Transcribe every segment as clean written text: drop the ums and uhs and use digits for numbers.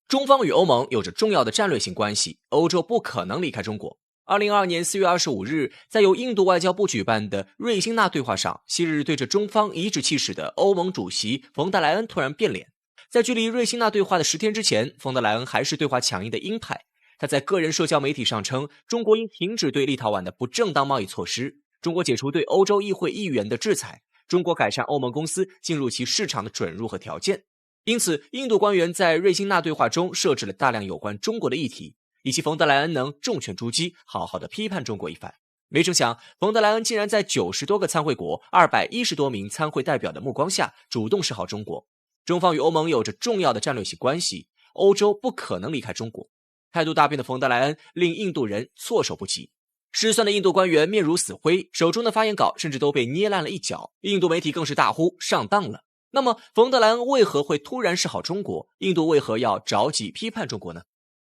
中方与欧盟有着重要的战略性关系，欧洲不可能离开中国。2022年4月25日，在由印度外交部举办的瑞辛纳对话上，昔日对着中方颐指气使的欧盟主席冯德莱恩突然变脸。在距离瑞辛纳对话的10天之前，冯德莱恩还是对话强硬的鹰派。他在个人社交媒体上称，中国应停止对立陶宛的不正当贸易措施，中国解除对欧洲议会议员的制裁，中国改善欧盟公司进入其市场的准入和条件。因此，印度官员在瑞辛纳对话中设置了大量有关中国的议题，以及冯德莱恩能重拳出击，好好的批判中国一番。没成想，冯德莱恩竟然在90多个参会国、210多名参会代表的目光下，主动示好中国。中方与欧盟有着重要的战略性关系，欧洲不可能离开中国。态度大变的冯德莱恩令印度人措手不及。失算的印度官员面如死灰，手中的发言稿甚至都被捏烂了一角。印度媒体更是大呼上当了。那么，冯德莱恩为何会突然示好中国？印度为何要着急批判中国呢？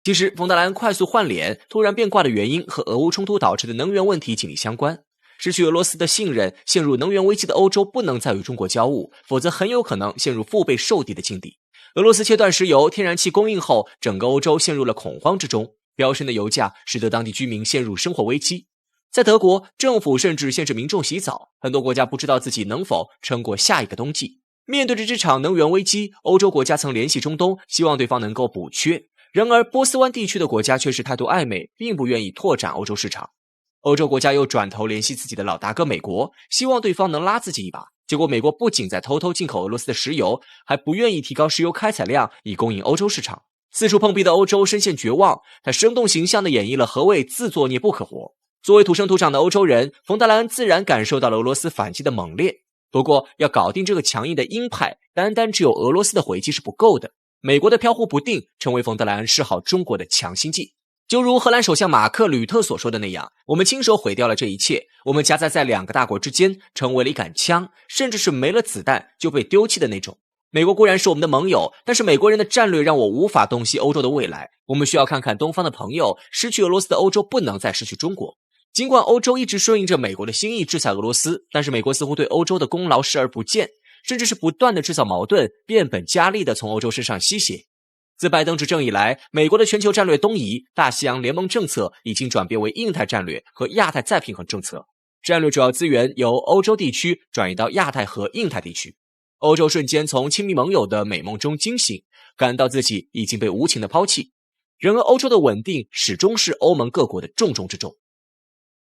其实，冯德莱恩快速换脸、突然变卦的原因和俄乌冲突导致的能源问题紧密相关。失去俄罗斯的信任，陷入能源危机的欧洲不能再与中国交恶，否则很有可能陷入腹背受敌的境地。俄罗斯切断石油、天然气供应后，整个欧洲陷入了恐慌之中。飙升的油价使得当地居民陷入生活危机。在德国，政府甚至限制民众洗澡，很多国家不知道自己能否撑过下一个冬季。面对着这场能源危机，欧洲国家曾联系中东，希望对方能够补缺。然而，波斯湾地区的国家却是态度暧昧，并不愿意拓展欧洲市场。欧洲国家又转头联系自己的老大哥美国，希望对方能拉自己一把。结果，美国不仅在偷偷进口俄罗斯的石油，还不愿意提高石油开采量以供应欧洲市场。四处碰壁的欧洲深陷绝望，他生动形象地演绎了何谓自作孽不可活。作为土生土长的欧洲人，冯德莱恩自然感受到了俄罗斯反击的猛烈。不过，要搞定这个强硬的鹰派，单单只有俄罗斯的回击是不够的。美国的飘忽不定成为冯德莱恩示好中国的强心剂。就如荷兰首相马克·吕特所说的那样，我们亲手毁掉了这一切，我们夹杂在两个大国之间，成为了一杆枪，甚至是没了子弹就被丢弃的那种。美国固然是我们的盟友，但是美国人的战略让我无法洞悉欧洲的未来。我们需要看看东方的朋友，失去俄罗斯的欧洲不能再失去中国。尽管欧洲一直顺应着美国的心意制裁俄罗斯，但是美国似乎对欧洲的功劳视而不见，甚至是不断的制造矛盾，变本加厉的从欧洲身上吸血。自拜登执政以来，美国的全球战略东移、大西洋联盟政策已经转变为印太战略和亚太再平衡政策，战略主要资源由欧洲地区转移到亚太和印太地区。欧洲瞬间从亲密盟友的美梦中惊醒，感到自己已经被无情的抛弃。然而，欧洲的稳定始终是欧盟各国的重中之重。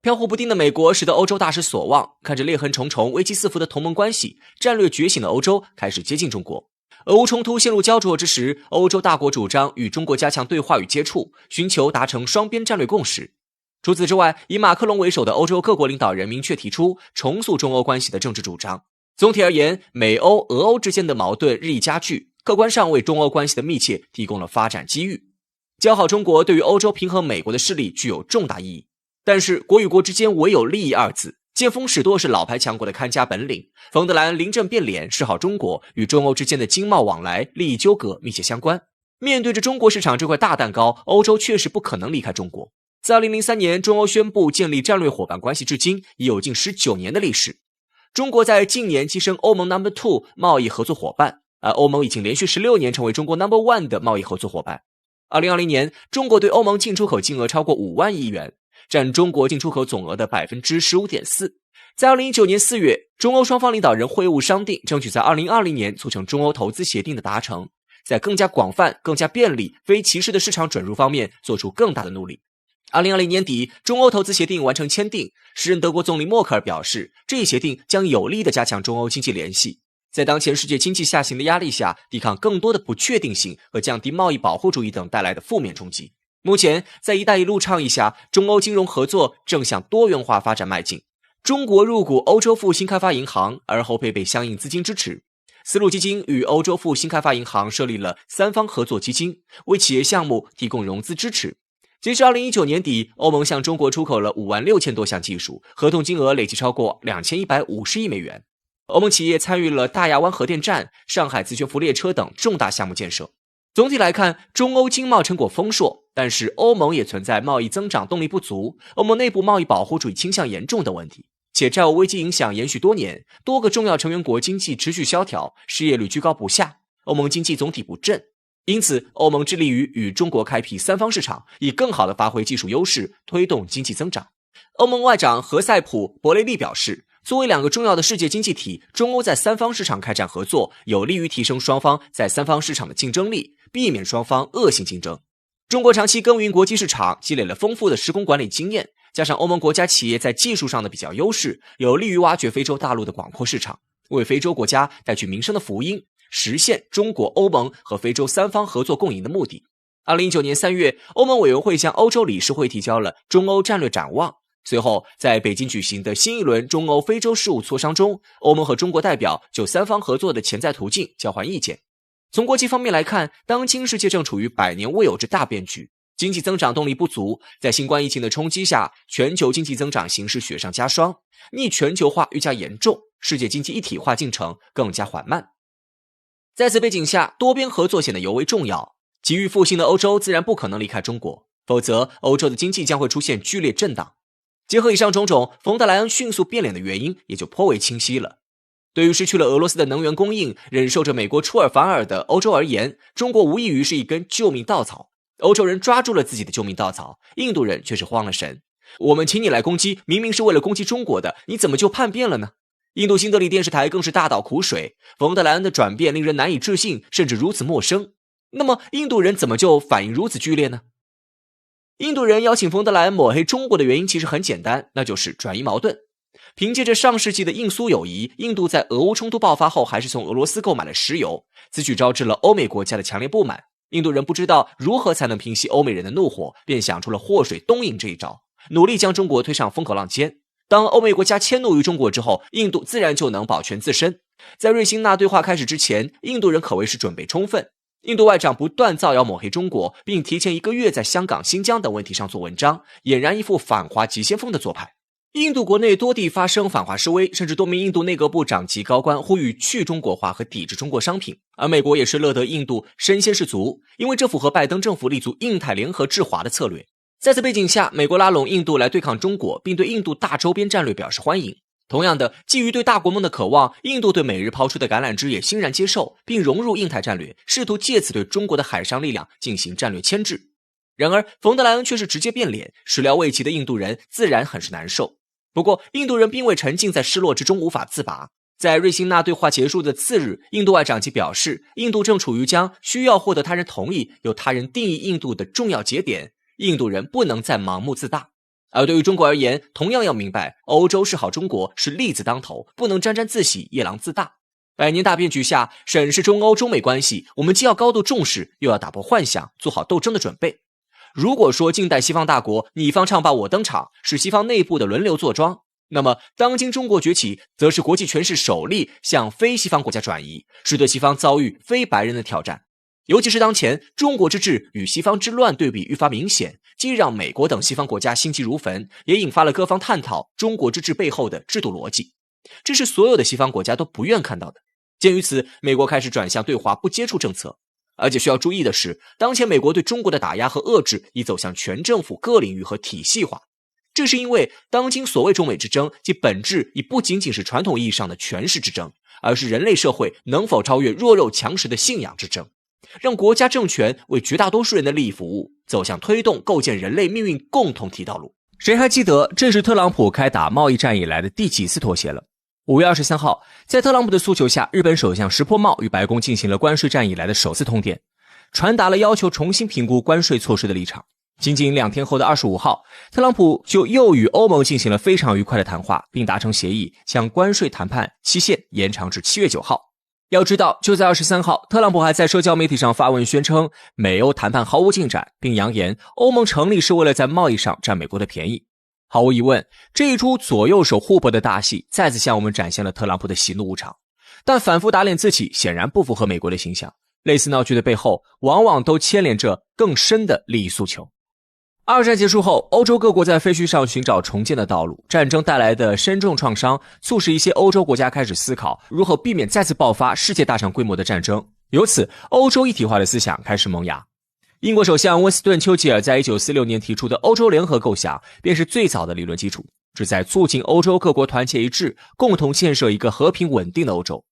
飘忽不定的美国使得欧洲大失所望，看着裂痕重重、危机四伏的同盟关系，战略觉醒的欧洲开始接近中国。俄乌冲突陷入焦灼之时，欧洲大国主张与中国加强对话与接触，寻求达成双边战略共识。除此之外，以马克龙为首的欧洲各国领导人明确提出重塑中欧关系的政治主张。总体而言，美欧、俄欧之间的矛盾日益加剧，客观上为中欧关系的密切提供了发展机遇。交好中国对于欧洲平衡美国的势力具有重大意义。但是国与国之间唯有利益二字，见风使舵是老牌强国的看家本领。冯德莱恩临阵变脸示好中国，与中欧之间的经贸往来、利益纠葛密切相关。面对着中国市场这块大蛋糕，欧洲确实不可能离开中国。自2003年中欧宣布建立战略伙伴关系至今，已有近19年的历史。中国在近年跻身欧盟 No.2 贸易合作伙伴，而欧盟已经连续16年成为中国 No.1 的贸易合作伙伴。2020年，中国对欧盟进出口金额超过5万亿元，占中国进出口总额的 15.4%。在2019年4月，中欧双方领导人会晤商定，争取在2020年促成中欧投资协定的达成，在更加广泛、更加便利、非歧视的市场准入方面做出更大的努力。2020年底，中欧投资协定完成签订，时任德国总理默克尔表示，这一协定将有力地加强中欧经济联系，在当前世界经济下行的压力下，抵抗更多的不确定性和降低贸易保护主义等带来的负面冲击。目前，在“一带一路”倡议下，中欧金融合作正向多元化发展迈进。中国入股欧洲富新开发银行，而后配备相应资金支持。丝路基金与欧洲富新开发银行设立了3方合作基金，为企业项目提供融资支持。截至2019年底，欧盟向中国出口了56000多项技术，合同金额累计超过2150亿美元。欧盟企业参与了大亚湾核电站、上海磁悬浮列车等重大项目建设。总体来看，中欧经贸成果丰硕，但是欧盟也存在贸易增长动力不足、欧盟内部贸易保护主义倾向严重的问题，且债务危机影响延续多年，多个重要成员国经济持续萧条，失业率居高不下，欧盟经济总体不振。因此，欧盟致力于与中国开辟三方市场，以更好地发挥技术优势，推动经济增长。欧盟外长何塞普·博雷利表示，作为2个重要的世界经济体，中欧在三方市场开展合作，有利于提升双方在三方市场的竞争力，避免双方恶性竞争。中国长期耕耘国际市场，积累了丰富的施工管理经验，加上欧盟国家企业在技术上的比较优势，有利于挖掘非洲大陆的广阔市场，为非洲国家带去民生的福音，实现中国、欧盟和非洲三方合作共赢的目的。2019年3月，欧盟委员会向欧洲理事会提交了中欧战略展望。随后，在北京举行的新一轮中欧非洲事务磋商中，欧盟和中国代表就三方合作的潜在途径交换意见。从国际方面来看，当今世界正处于100年未有之大变局，经济增长动力不足，在新冠疫情的冲击下，全球经济增长形势雪上加霜，逆全球化愈加严重，世界经济一体化进程更加缓慢。在此背景下，多边合作显得尤为重要。急于复兴的欧洲自然不可能离开中国，否则欧洲的经济将会出现剧烈震荡。结合以上种种，冯德莱恩迅速变脸的原因也就颇为清晰了。对于失去了俄罗斯的能源供应，忍受着美国出尔反尔的欧洲而言，中国无异于是一根救命稻草。欧洲人抓住了自己的救命稻草，印度人却是慌了神。我们请你来攻击，明明是为了攻击中国的，你怎么就叛变了呢？印度新德里电视台更是大倒苦水，冯德莱恩的转变令人难以置信，甚至如此陌生。那么印度人怎么就反应如此剧烈呢？印度人邀请冯德莱恩抹黑中国的原因其实很简单，那就是转移矛盾。凭借着上世纪的印苏友谊，印度在俄乌冲突爆发后还是从俄罗斯购买了石油，此举招致了欧美国家的强烈不满。印度人不知道如何才能平息欧美人的怒火，便想出了祸水东引这一招，努力将中国推上风口浪尖。当欧美国家迁怒于中国之后，印度自然就能保全自身。在瑞辛纳对话开始之前，印度人可谓是准备充分。印度外长不断造谣抹黑中国，并提前1个月在香港、新疆等问题上做文章，俨然一副反华急先锋的做派。印度国内多地发生反华示威，甚至多名印度内阁部长级高官呼吁去中国化和抵制中国商品。而美国也是乐得印度身先士卒，因为这符合拜登政府立足印太联合制华的策略。在此背景下，美国拉拢印度来对抗中国，并对印度大周边战略表示欢迎。同样的，基于对大国梦的渴望，印度对美日抛出的橄榄枝也欣然接受，并融入印太战略，试图借此对中国的海上力量进行战略牵制。然而，冯德莱恩却是直接变脸，始料未及的印度人自然很是难受。不过，印度人并未沉浸在失落之中无法自拔。在瑞辛纳对话结束的次日，印度外长即表示，印度正处于将需要获得他人同意，由他人定义印度的重要节点，印度人不能再盲目自大。而对于中国而言，同样要明白，欧洲示好中国是利字当头，不能沾沾自喜、夜郎自大。100年大变局下，审视中欧中美关系，我们既要高度重视，又要打破幻想，做好斗争的准备。如果说近代西方大国你方唱罢我登场，是西方内部的轮流坐庄，那么当今中国崛起，则是国际权势首力向非西方国家转移，是对西方遭遇非白人的挑战。尤其是当前中国之治与西方之乱对比愈发明显，既让美国等西方国家心急如焚，也引发了各方探讨中国之治背后的制度逻辑，这是所有的西方国家都不愿看到的。鉴于此，美国开始转向对华不接触政策。而且需要注意的是，当前美国对中国的打压和遏制已走向全政府各领域和体系化。这是因为当今所谓中美之争，其本质已不仅仅是传统意义上的权势之争，而是人类社会能否超越弱肉强食的信仰之争，让国家政权为绝大多数人的利益服务，走向推动构建人类命运共同体道路。谁还记得这是特朗普开打贸易战以来的第几次妥协了？5月23号，在特朗普的诉求下，日本首相石破茂与白宫进行了关税战以来的首次通电，传达了要求重新评估关税措施的立场。仅仅2天后的25号，特朗普就又与欧盟进行了非常愉快的谈话，并达成协议，将关税谈判期限延长至7月9号。要知道，就在23号，特朗普还在社交媒体上发文宣称美欧谈判毫无进展，并扬言欧盟成立是为了在贸易上占美国的便宜。毫无疑问，这一出左右手互搏的大戏再次向我们展现了特朗普的喜怒无常，但反复打脸自己显然不符合美国的形象。类似闹剧的背后，往往都牵连着更深的利益诉求。二战结束后，欧洲各国在废墟上寻找重建的道路，战争带来的深重创伤促使一些欧洲国家开始思考如何避免再次爆发世界大上规模的战争，由此欧洲一体化的思想开始萌芽。英国首相温斯顿·丘吉尔在1946年提出的欧洲联合构想便是最早的理论基础，旨在促进欧洲各国团结一致，共同建设一个和平稳定的欧洲。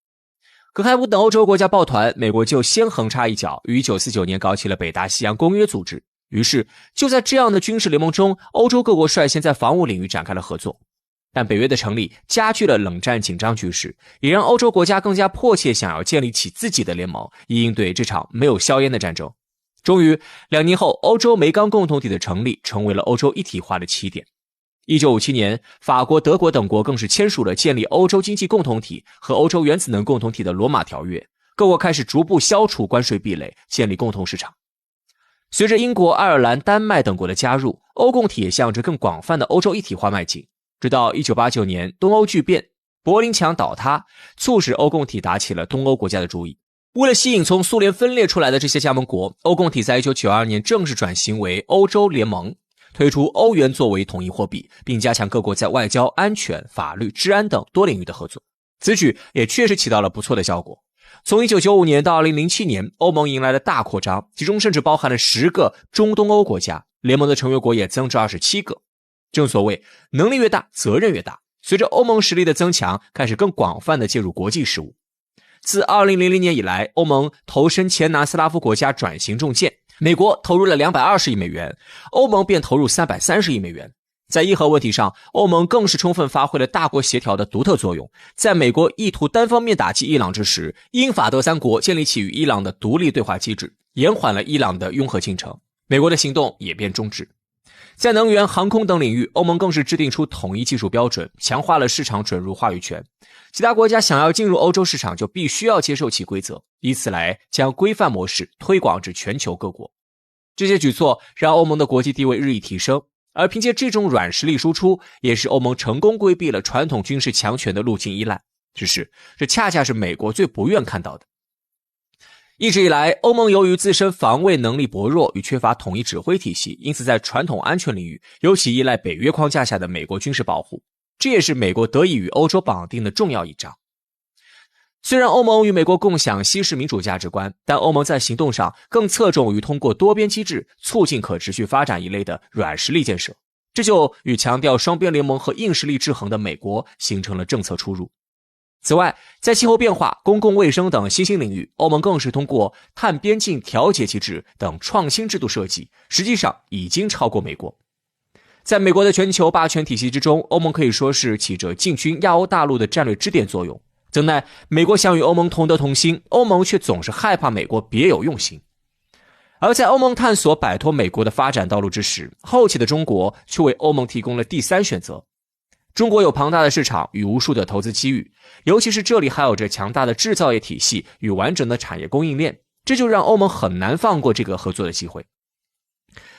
可还不等欧洲国家抱团，美国就先横插一脚，于1949年搞起了北大西洋公约组织。于是就在这样的军事联盟中，欧洲各国率先在防务领域展开了合作。但北约的成立加剧了冷战紧张局势，也让欧洲国家更加迫切想要建立起自己的联盟，以应对这场没有硝烟的战争。终于2年后，欧洲煤钢共同体的成立成为了欧洲一体化的起点。1957年，法国、德国等国更是签署了建立欧洲经济共同体和欧洲原子能共同体的罗马条约，各国开始逐步消除关税壁垒，建立共同市场。随着英国、爱尔兰、丹麦等国的加入，欧共体也向着更广泛的欧洲一体化迈进。直到1989年东欧剧变，柏林墙倒塌，促使欧共体打起了东欧国家的主意。为了吸引从苏联分裂出来的这些加盟国，欧共体在1992年正式转型为欧洲联盟，推出欧元作为统一货币，并加强各国在外交、安全、法律、治安等多领域的合作。此举也确实起到了不错的效果。从1995年到2007年，欧盟迎来了大扩张，其中甚至包含了10个中东欧国家，联盟的成员国也增至27个。正所谓能力越大，责任越大。随着欧盟实力的增强，开始更广泛的介入国际事务。自2000年以来，欧盟投身前南斯拉夫国家转型重建，美国投入了220亿美元，欧盟便投入330亿美元。在伊核问题上，欧盟更是充分发挥了大国协调的独特作用。在美国意图单方面打击伊朗之时，英法德3国建立起与伊朗的独立对话机制，延缓了伊朗的拥核进程，美国的行动也便终止。在能源、航空等领域，欧盟更是制定出统一技术标准，强化了市场准入话语权。其他国家想要进入欧洲市场，就必须要接受其规则，以此来将规范模式推广至全球各国。这些举措让欧盟的国际地位日益提升，而凭借这种软实力输出，也是欧盟成功规避了传统军事强权的路径依赖。只是这恰恰是美国最不愿看到的。一直以来，欧盟由于自身防卫能力薄弱与缺乏统一指挥体系，因此在传统安全领域尤其依赖北约框架下的美国军事保护，这也是美国得以与欧洲绑定的重要一章。虽然欧盟与美国共享西式民主价值观，但欧盟在行动上更侧重于通过多边机制促进可持续发展一类的软实力建设，这就与强调双边联盟和硬实力制衡的美国形成了政策出入。此外，在气候变化、公共卫生等新兴领域，欧盟更是通过碳边境调节机制等创新制度设计，实际上已经超过美国。在美国的全球霸权体系之中，欧盟可以说是起着进军亚欧大陆的战略支点作用。怎奈美国想与欧盟同德同心，欧盟却总是害怕美国别有用心。而在欧盟探索摆脱美国的发展道路之时，后期的中国却为欧盟提供了第三选择。中国有庞大的市场与无数的投资机遇，尤其是这里还有着强大的制造业体系与完整的产业供应链，这就让欧盟很难放过这个合作的机会。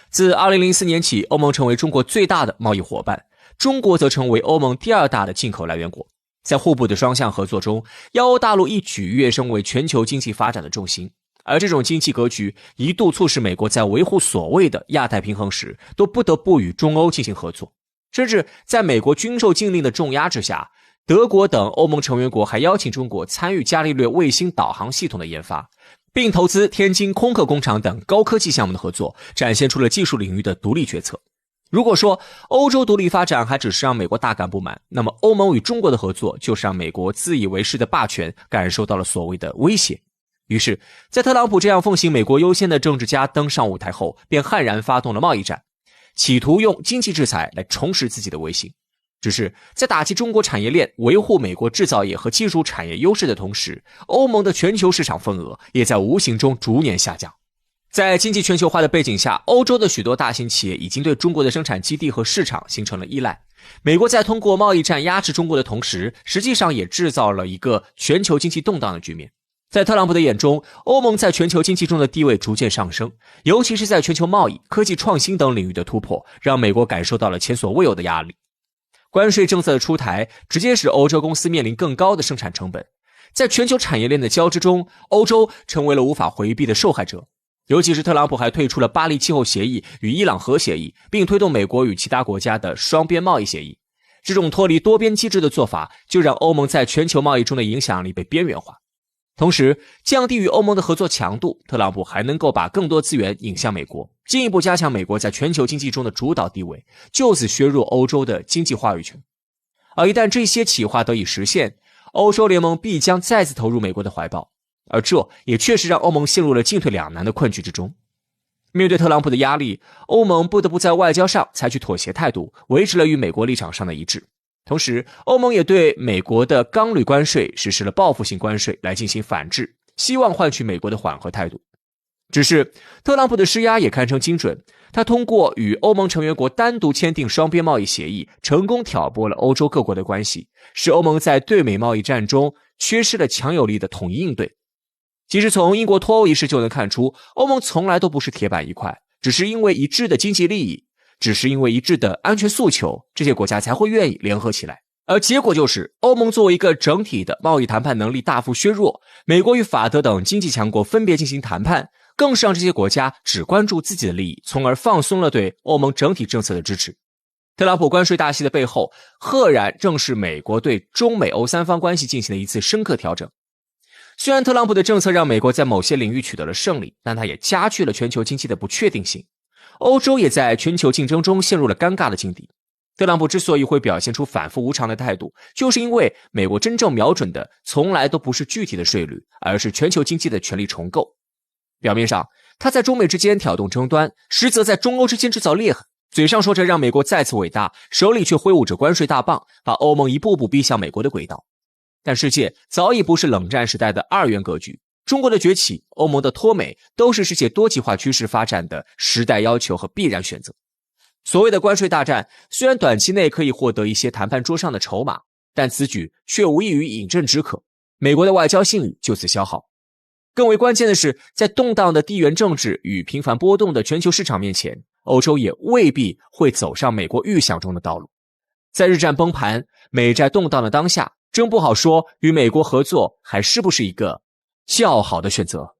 自2004年起，欧盟成为中国最大的贸易伙伴，中国则成为欧盟第2大的进口来源国。在互补的双向合作中，亚欧大陆一举跃升为全球经济发展的重心。而这种经济格局一度促使美国在维护所谓的亚太平衡时，都不得不与中欧进行合作。甚至在美国军售禁令的重压之下，德国等欧盟成员国还邀请中国参与伽利略卫星导航系统的研发，并投资天津空客工厂等高科技项目的合作，展现出了技术领域的独立决策。如果说欧洲独立发展还只是让美国大感不满，那么欧盟与中国的合作就是让美国自以为是的霸权感受到了所谓的威胁。于是在特朗普这样奉行美国优先的政治家登上舞台后，便悍然发动了贸易战，企图用经济制裁来重拾自己的威信。只是在打击中国产业链、维护美国制造业和技术产业优势的同时，欧盟的全球市场份额也在无形中逐年下降。在经济全球化的背景下，欧洲的许多大型企业已经对中国的生产基地和市场形成了依赖。美国在通过贸易战压制中国的同时，实际上也制造了一个全球经济动荡的局面。在特朗普的眼中，欧盟在全球经济中的地位逐渐上升，尤其是在全球贸易、科技创新等领域的突破，让美国感受到了前所未有的压力。关税政策的出台，直接使欧洲公司面临更高的生产成本。在全球产业链的交织中，欧洲成为了无法回避的受害者。尤其是特朗普还退出了巴黎气候协议与伊朗核协议，并推动美国与其他国家的双边贸易协议。这种脱离多边机制的做法，就让欧盟在全球贸易中的影响力被边缘化。同时，降低与欧盟的合作强度，特朗普还能够把更多资源引向美国，进一步加强美国在全球经济中的主导地位，就此削弱欧洲的经济话语权。而一旦这些企划得以实现，欧洲联盟必将再次投入美国的怀抱，而这也确实让欧盟陷入了进退两难的困局之中。面对特朗普的压力，欧盟不得不在外交上采取妥协态度，维持了与美国立场上的一致。同时，欧盟也对美国的钢铝关税实施了报复性关税来进行反制，希望换取美国的缓和态度。只是特朗普的施压也堪称精准，他通过与欧盟成员国单独签订双边贸易协议，成功挑拨了欧洲各国的关系，使欧盟在对美贸易战中缺失了强有力的统一应对。其实从英国脱欧一事就能看出，欧盟从来都不是铁板一块，只是因为一致的经济利益，只是因为一致的安全诉求，这些国家才会愿意联合起来。而结果就是欧盟作为一个整体的贸易谈判能力大幅削弱，美国与法德等经济强国分别进行谈判，更是让这些国家只关注自己的利益，从而放松了对欧盟整体政策的支持。特朗普关税大戏的背后，赫然正是美国对中美欧三方关系进行的一次深刻调整。虽然特朗普的政策让美国在某些领域取得了胜利，但它也加剧了全球经济的不确定性。欧洲也在全球竞争中陷入了尴尬的境地。特朗普之所以会表现出反复无常的态度，就是因为美国真正瞄准的从来都不是具体的税率，而是全球经济的权力重构。表面上，他在中美之间挑动争端，实则在中欧之间制造裂痕，嘴上说着让美国再次伟大，手里却挥舞着关税大棒，把欧盟一步步逼向美国的轨道。但世界早已不是冷战时代的二元格局，中国的崛起，欧盟的脱美，都是世界多极化趋势发展的时代要求和必然选择。所谓的关税大战，虽然短期内可以获得一些谈判桌上的筹码，但此举却无异于饮鸩止渴，美国的外交信誉就此消耗。更为关键的是，在动荡的地缘政治与频繁波动的全球市场面前，欧洲也未必会走上美国预想中的道路。在日战崩盘、美债动荡的当下，真不好说与美国合作还是不是一个较好的选择。